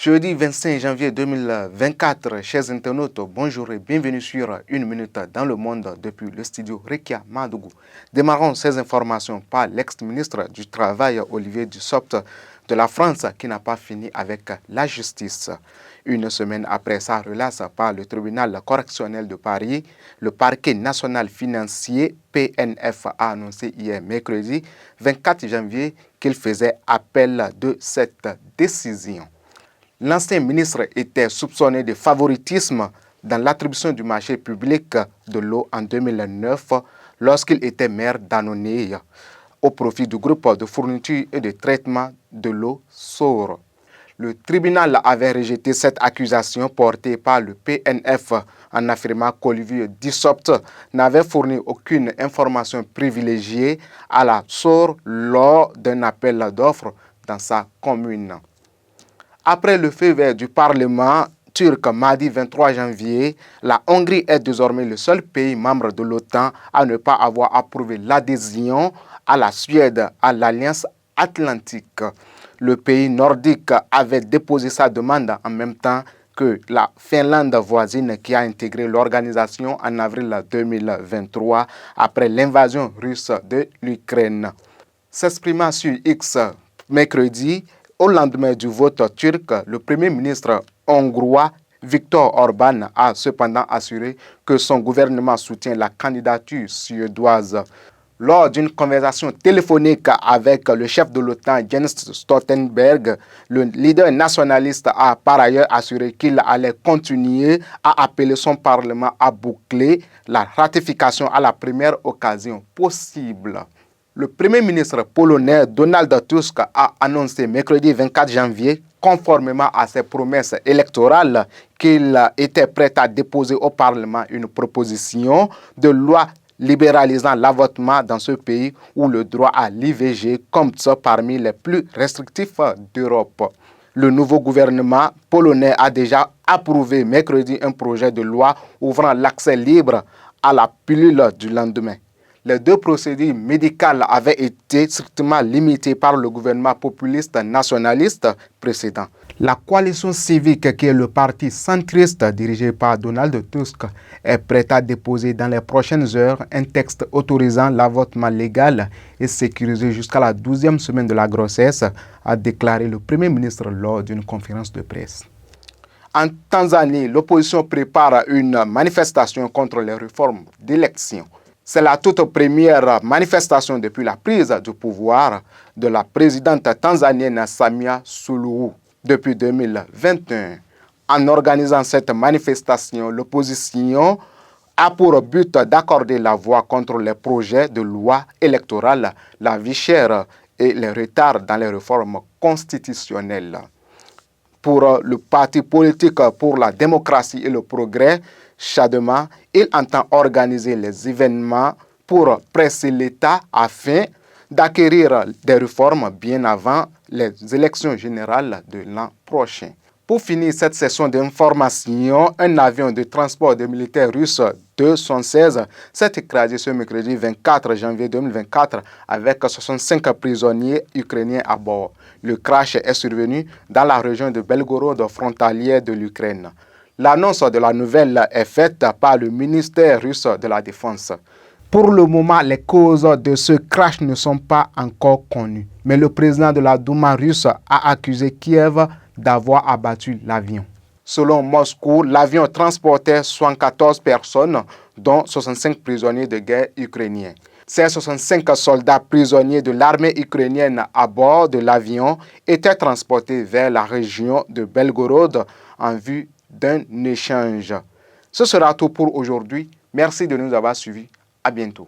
Jeudi 25 janvier 2024, chers internautes, bonjour et bienvenue sur Une Minute dans le Monde depuis le studio Rekia Madougou. Démarrons ces informations par l'ex-ministre du Travail Olivier Dussopt de la France qui n'a pas fini avec la justice. Une semaine après sa relace par le tribunal correctionnel de Paris, le parquet national financier PNF a annoncé hier mercredi 24 janvier qu'il faisait appel de cette décision. L'ancien ministre était soupçonné de favoritisme dans l'attribution du marché public de l'eau en 2009 lorsqu'il était maire d'Annonay au profit du groupe de fourniture et de traitement de l'eau SOR. Le tribunal avait rejeté cette accusation portée par le PNF en affirmant qu'Olivier Dussopt n'avait fourni aucune information privilégiée à la SOR lors d'un appel d'offres dans sa commune. Après le feu vert du Parlement turc mardi 23 janvier, la Hongrie est désormais le seul pays membre de l'OTAN à ne pas avoir approuvé l'adhésion à la Suède à l'Alliance Atlantique. Le pays nordique avait déposé sa demande en même temps que la Finlande voisine qui a intégré l'organisation en avril 2023 après l'invasion russe de l'Ukraine. S'exprimant sur X mercredi, au lendemain du vote turc, le Premier ministre hongrois Viktor Orban a cependant assuré que son gouvernement soutient la candidature suédoise. Lors d'une conversation téléphonique avec le chef de l'OTAN, Jens Stoltenberg, le leader nationaliste a par ailleurs assuré qu'il allait continuer à appeler son Parlement à boucler la ratification à la première occasion possible. Le Premier ministre polonais Donald Tusk a annoncé mercredi 24 janvier, conformément à ses promesses électorales, qu'il était prêt à déposer au Parlement une proposition de loi libéralisant l'avortement dans ce pays où le droit à l'IVG compte parmi les plus restrictifs d'Europe. Le nouveau gouvernement polonais a déjà approuvé mercredi un projet de loi ouvrant l'accès libre à la pilule du lendemain. Les deux procédures médicales avaient été strictement limitées par le gouvernement populiste nationaliste précédent. La coalition civique, qui est le parti centriste dirigé par Donald Tusk, est prête à déposer dans les prochaines heures un texte autorisant l'avortement légal et sécurisé jusqu'à la 12e semaine de la grossesse, a déclaré le Premier ministre lors d'une conférence de presse. En Tanzanie, l'opposition prépare une manifestation contre les réformes d'élection. C'est la toute première manifestation depuis la prise du pouvoir de la présidente tanzanienne Samia Suluhu depuis 2021. En organisant cette manifestation, l'opposition a pour but d'accorder la voix contre les projets de loi électorale, la vie chère et les retards dans les réformes constitutionnelles. Pour le parti politique pour la démocratie et le progrès, Chadema, il entend organiser les événements pour presser l'État afin d'acquérir des réformes bien avant les élections générales de l'an prochain. Pour finir cette session d'information, un avion de transport de militaires russes 216 s'est écrasé ce mercredi 24 janvier 2024 avec 65 prisonniers ukrainiens à bord. Le crash est survenu dans la région de Belgorod, frontalière de l'Ukraine. L'annonce de la nouvelle est faite par le ministère russe de la Défense. Pour le moment, les causes de ce crash ne sont pas encore connues, mais le président de la Douma russe a accusé Kiev d'avoir abattu l'avion. Selon Moscou, l'avion transportait 74 personnes, dont 65 prisonniers de guerre ukrainiens. Ces 65 soldats prisonniers de l'armée ukrainienne à bord de l'avion étaient transportés vers la région de Belgorod en vue d'un échange. Ce sera tout pour aujourd'hui. Merci de nous avoir suivis. À bientôt.